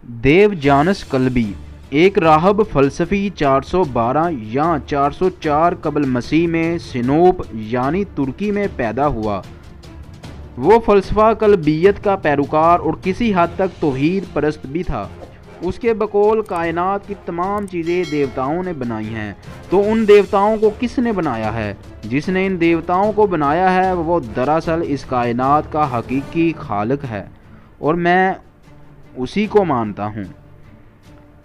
دیوجانس کلبی ایک راہب فلسفی 412 یا 404 قبل مسیح میں سنوپ یعنی ترکی میں پیدا ہوا۔ وہ فلسفہ کلبیت کا پیروکار اور کسی حد تک توحید پرست بھی تھا۔ اس کے بقول کائنات کی تمام چیزیں دیوتاؤں نے بنائی ہیں، تو ان دیوتاؤں کو کس نے بنایا ہے؟ جس نے ان دیوتاؤں کو بنایا ہے وہ دراصل اس کائنات کا حقیقی خالق ہے، اور میں اسی کو مانتا ہوں۔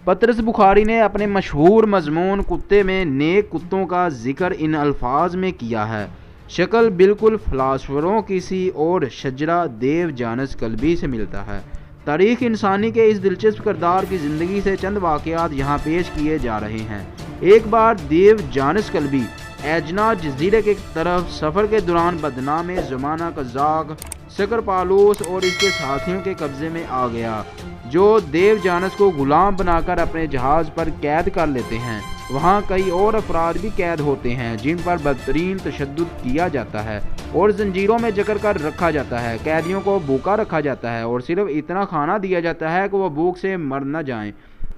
پطرس بخاری نے اپنے مشہور مضمون کتے میں نیک کتوں کا ذکر ان الفاظ میں کیا ہے۔ شکل بالکل فلاسفروں کسی اور شجرہ دیوجانس کلبی سے ملتا ہے۔ تاریخ انسانی کے اس دلچسپ کردار کی زندگی سے چند واقعات یہاں پیش کیے جا رہے ہیں۔ ایک بار دیوجانس کلبی ایجنا جزیرے کی طرف سفر کے دوران بدنام زمانہ قزاق سکرپالوس اور اس کے ساتھیوں کے قبضے میں آ گیا، جو دیوجانس کو غلام بنا کر اپنے جہاز پر قید کر لیتے ہیں۔ وہاں کئی اور افراد بھی قید ہوتے ہیں جن پر بدترین تشدد کیا جاتا ہے اور زنجیروں میں جکڑ کر رکھا جاتا ہے۔ قیدیوں کو بھوکا رکھا جاتا ہے اور صرف اتنا کھانا دیا جاتا ہے کہ وہ بھوک سے مر نہ جائیں۔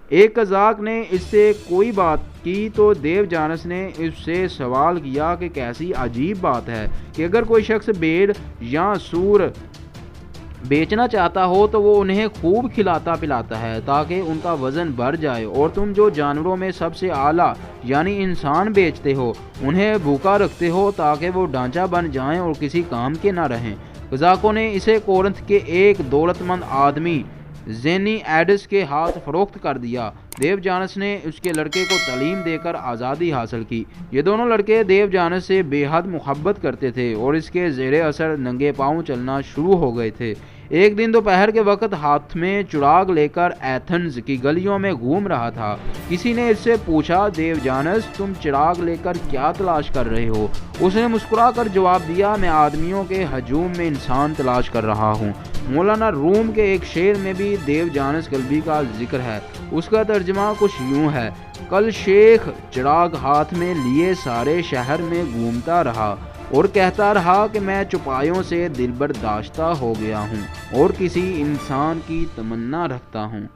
ایک قزاق نے اس سے کوئی بات کی تو دیوجانس نے اس سے سوال کیا کہ کیسی عجیب بات ہے کہ اگر کوئی شخص بھیڑ یا سور بیچنا چاہتا ہو تو وہ انہیں خوب کھلاتا پلاتا ہے تاکہ ان کا وزن بڑھ جائے، اور تم جو جانوروں میں سب سے اعلیٰ یعنی انسان بیچتے ہو انہیں بھوکا رکھتے ہو تاکہ وہ ڈھانچہ بن جائیں اور کسی کام کے نہ رہیں۔ قزاقوں نے اسے کورنتھ کے ایک دولت مند آدمی زینی ایڈس کے ہاتھ فروخت کر دیا۔ دیوجانس نے اس کے لڑکے کو تعلیم دے کر آزادی حاصل کی۔ یہ دونوں لڑکے دیوجانس سے بے حد محبت کرتے تھے اور اس کے زیر اثر ننگے پاؤں چلنا شروع ہو گئے تھے۔ ایک دن دوپہر کے وقت ہاتھ میں چراغ لے کر ایتھنز کی گلیوں میں گھوم رہا تھا۔ کسی نے اس سے پوچھا، دیوجانس تم چراغ لے کر کیا تلاش کر رہے ہو؟ اس نے مسکرا کر جواب دیا، میں آدمیوں کے ہجوم میں انسان تلاش کر رہا ہوں۔ مولانا روم کے ایک شعر میں بھی دیوجانس کلبی کا ذکر ہے۔ اس کا ترجمہ کچھ یوں ہے، کل شیخ چراغ ہاتھ میں لیے سارے شہر میں گھومتا رہا اور کہتا رہا کہ میں چوپایوں سے دل برداشتہ ہو گیا ہوں اور کسی انسان کی تمنا رکھتا ہوں۔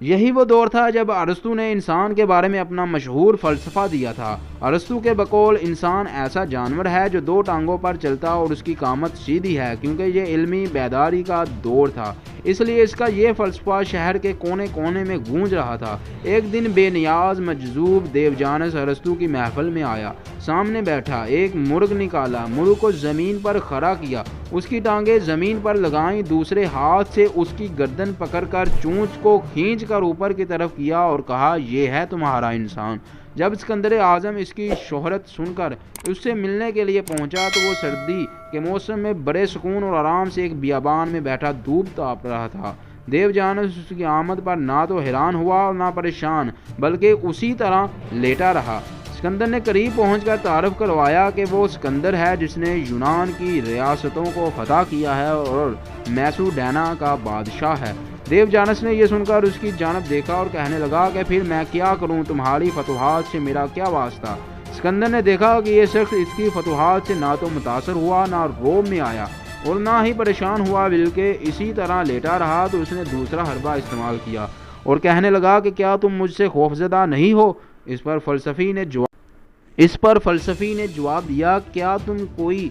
یہی وہ دور تھا جب ارسطو نے انسان کے بارے میں اپنا مشہور فلسفہ دیا تھا۔ ارسطو کے بقول انسان ایسا جانور ہے جو دو ٹانگوں پر چلتا اور اس کی قامت سیدھی ہے، کیونکہ یہ علمی بیداری کا دور تھا، اس لیے اس کا یہ فلسفہ شہر کے کونے کونے میں گونج رہا تھا۔ ایک دن بے نیاز مجذوب دیوجانس ارسطو کی محفل میں آیا، سامنے بیٹھا، ایک مرغ نکالا، مرغ کو زمین پر کھڑا کیا، اس کی ٹانگیں زمین پر لگائیں، دوسرے ہاتھ سے اس کی گردن پکڑ کر چونچ کو کھینچ کر اوپر کی طرف کیا اور کہا، یہ ہے تمہارا انسان۔ جب اسکندر اعظم اس کی شہرت سن کر اس سے ملنے کے لیے پہنچا تو وہ سردی کے موسم میں بڑے سکون اور آرام سے ایک بیابان میں بیٹھا دھوپ تاپ رہا تھا۔ دیوجانس اس کی آمد پر نہ تو حیران ہوا اور نہ پریشان، بلکہ اسی طرح لیٹا رہا۔ اسکندر نے قریب پہنچ کر تعارف کروایا کہ وہ اسکندر ہے جس نے یونان کی ریاستوں کو فتح کیا ہے اور میسوڈینا کا بادشاہ ہے۔ دیوجانس نے یہ سن کر اس کی جانب دیکھا اور کہنے لگا کہ پھر میں کیا کروں، تمہاری فتوحات سے میرا کیا واسطہ؟ اسکندر نے دیکھا کہ یہ شخص اس کی فتوحات سے نہ تو متاثر ہوا، نہ روب میں آیا اور نہ ہی پریشان ہوا، بلکہ اسی طرح لیٹا رہا، تو اس نے دوسرا حربہ استعمال کیا اور کہنے لگا کہ کیا تم مجھ سے خوفزدہ نہیں ہو؟ اس پر فلسفی نے جواب دیا، کیا تم کوئی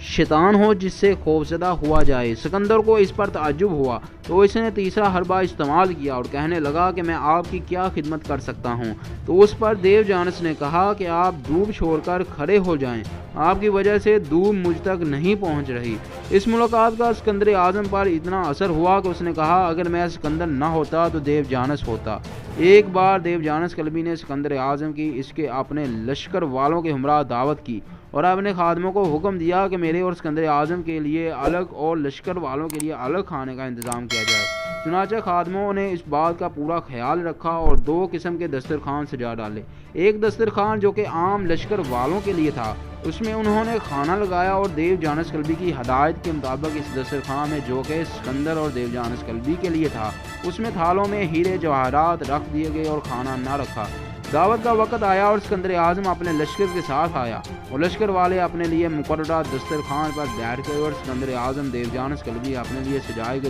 شیطان ہو جس سے خوفزدہ ہوا جائے؟ سکندر کو اس پر تعجب ہوا تو اس نے تیسرا حربہ استعمال کیا اور کہنے لگا کہ میں آپ کی کیا خدمت کر سکتا ہوں؟ تو اس پر دیوجانس نے کہا کہ آپ دھوپ چھوڑ کر کھڑے ہو جائیں، آپ کی وجہ سے دھوپ مجھ تک نہیں پہنچ رہی۔ اس ملاقات کا اسکندر اعظم پر اتنا اثر ہوا کہ اس نے کہا، اگر میں اسکندر نہ ہوتا تو دیوجانس ہوتا۔ ایک بار دیوجانس کلبی نے اسکندر اعظم کی اس کے اپنے لشکر والوں کے ہمراہ دعوت کی اور اپنے خادموں کو حکم دیا کہ میرے اور اسکندر اعظم کے لیے الگ اور لشکر والوں کے لیے الگ کھانے کا انتظام کیا جائے۔ چنانچہ خادموں نے اس بات کا پورا خیال رکھا اور دو قسم کے دسترخوان سجا ڈالے۔ ایک دسترخوان جو کہ عام لشکر والوں کے لیے تھا، اس میں انہوں نے کھانا لگایا، اور دیوجانس کلبی کی ہدایت کے مطابق اس دسترخوان میں جو کہ اسکندر اور دیوجانس کلبی کے لیے تھا، اس میں تھالوں میں ہیرے جواہرات رکھ دیے گئے اور کھانا نہ رکھا۔ دعوت کا وقت آیا اور اسکندر اعظم اپنے لشکر کے ساتھ آیا اور لشکر والے اپنے لیے مقررہ دسترخوان پر بیٹھ گئے اور اسکندر اعظم دیوجانس کلبی اپنے لیے سجائے گئے